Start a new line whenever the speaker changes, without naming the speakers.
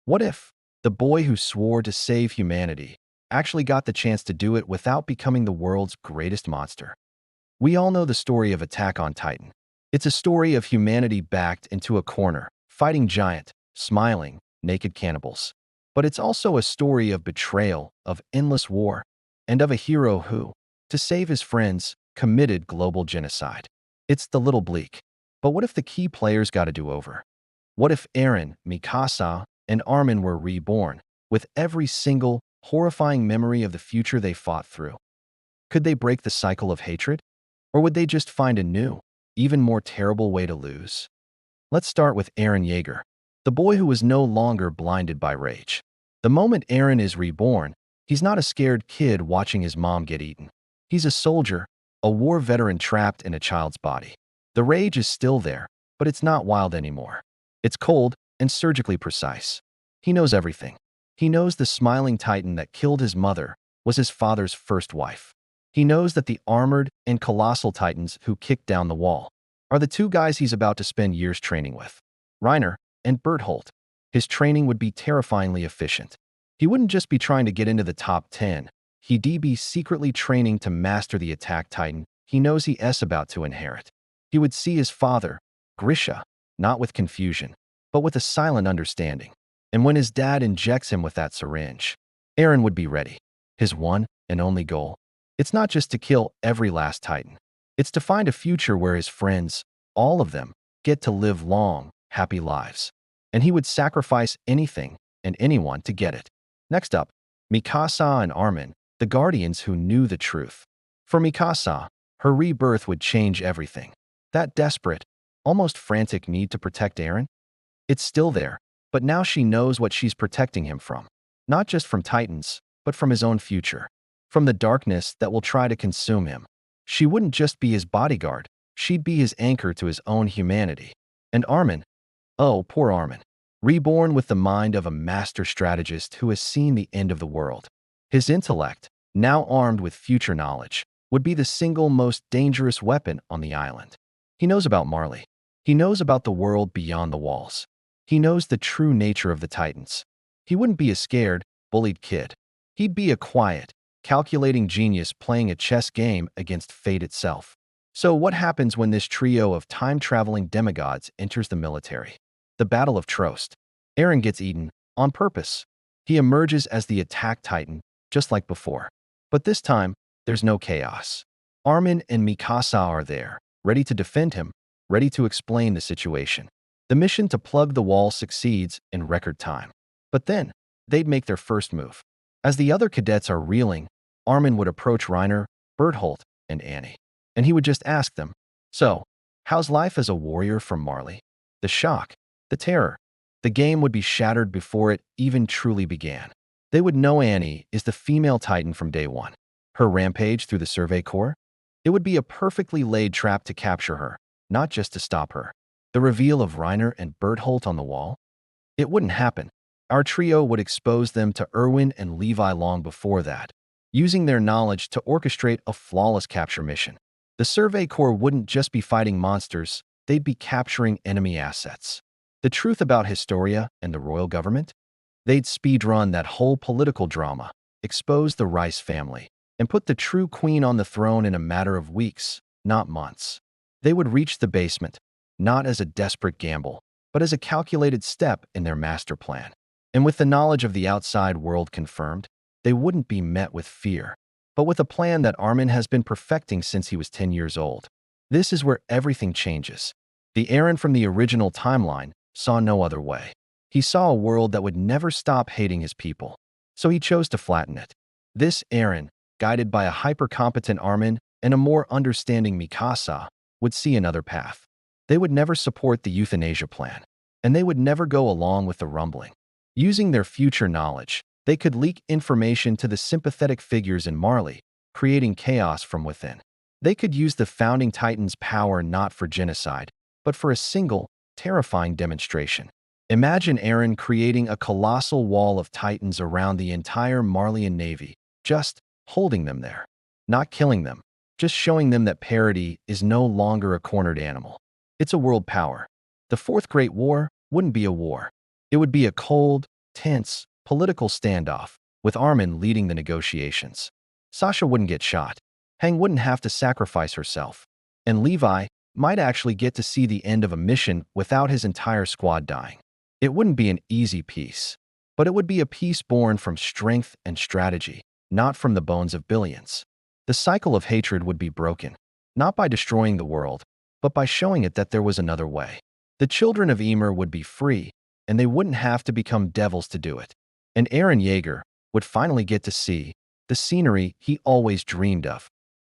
What if the boy who swore to save humanity actually got the chance to do it without becoming the world's greatest monster? We all know the story of Attack on Titan. It's a story of humanity backed into a corner, fighting giant, smiling, naked cannibals. But it's also a story of betrayal, of endless war, and of a hero who, to save his friends, committed global genocide. It's the little bleak. But what if the key players got a do-over? What if Eren, Mikasa, and Armin were reborn, with every single, horrifying memory of the future they fought through? Could they break the cycle of hatred? Or would they just find a new, even more terrible way to lose? Let's start with Eren Yeager, the boy who was no longer blinded by rage. The moment Eren is reborn, he's not a scared kid watching his mom get eaten. He's a soldier, a war veteran trapped in a child's body. The rage is still there, but it's not wild anymore. It's cold and surgically precise. He knows everything. He knows the smiling titan that killed his mother was his father's first wife. He knows that the armored and colossal titans who kicked down the wall are the two guys he's about to spend years training with, Reiner and Bertholdt. His training would be terrifyingly efficient. He wouldn't just be trying to get into the top 10. He'd be secretly training to master the attack titan he knows he's about to inherit. He would see his father, Grisha, not with confusion, but with a silent understanding. And when his dad injects him with that syringe, Eren would be ready. His one and only goal. It's not just to kill every last titan. It's to find a future where his friends, all of them, get to live long, happy lives. And he would sacrifice anything and anyone to get it. Next up, Mikasa and Armin, the guardians who knew the truth. For Mikasa, her rebirth would change everything. That desperate, almost frantic need to protect Eren? It's still there, but now she knows what she's protecting him from. Not just from titans, but from his own future. From the darkness that will try to consume him. She wouldn't just be his bodyguard, she'd be his anchor to his own humanity. And Armin, oh, poor Armin, reborn with the mind of a master strategist who has seen the end of the world. His intellect, now armed with future knowledge, would be the single most dangerous weapon on the island. He knows about Marley. He knows about the world beyond the walls. He knows the true nature of the Titans. He wouldn't be a scared, bullied kid. He'd be a quiet, calculating genius playing a chess game against fate itself. So what happens when this trio of time-traveling demigods enters the military? The Battle of Trost. Eren gets eaten, on purpose. He emerges as the attack titan, just like before. But this time, there's no chaos. Armin and Mikasa are there, ready to defend him, ready to explain the situation. The mission to plug the wall succeeds in record time. But then, they'd make their first move. As the other cadets are reeling, Armin would approach Reiner, Bertholdt, and Annie. And he would just ask them, "So, how's life as a warrior from Marley?" The shock, the terror. The game would be shattered before it even truly began. They would know Annie is the female titan from day one. Her rampage through the Survey Corps? It would be a perfectly laid trap to capture her, not just to stop her. The reveal of Reiner and Bertholdt on the wall? It wouldn't happen. Our trio would expose them to Erwin and Levi long before that, using their knowledge to orchestrate a flawless capture mission. The Survey Corps wouldn't just be fighting monsters, they'd be capturing enemy assets. The truth about Historia and the royal government? They'd speedrun that whole political drama, expose the Rice family, and put the true queen on the throne in a matter of weeks, not months. They would reach the basement, not as a desperate gamble, but as a calculated step in their master plan. And with the knowledge of the outside world confirmed, they wouldn't be met with fear, but with a plan that Armin has been perfecting since he was 10 years old. This is where everything changes. The Eren from the original timeline saw no other way. He saw a world that would never stop hating his people, so he chose to flatten it. This Eren, guided by a hyper-competent Armin and a more understanding Mikasa, would see another path. They would never support the euthanasia plan, and they would never go along with the rumbling. Using their future knowledge, they could leak information to the sympathetic figures in Marley, creating chaos from within. They could use the founding Titan's power not for genocide, but for a single, terrifying demonstration. Imagine Eren creating a colossal wall of Titans around the entire Marleyan navy, just holding them there. Not killing them, just showing them that parity is no longer a cornered animal. It's a world power. The Fourth Great War wouldn't be a war. It would be a cold, tense, political standoff, with Armin leading the negotiations. Sasha wouldn't get shot. Hang wouldn't have to sacrifice herself. And Levi might actually get to see the end of a mission without his entire squad dying. It wouldn't be an easy peace, but it would be a peace born from strength and strategy, not from the bones of billions. The cycle of hatred would be broken, not by destroying the world, but by showing it that there was another way. The children of Ymir would be free, and they wouldn't have to become devils to do it. And Eren Yeager would finally get to see the scenery he always dreamed of.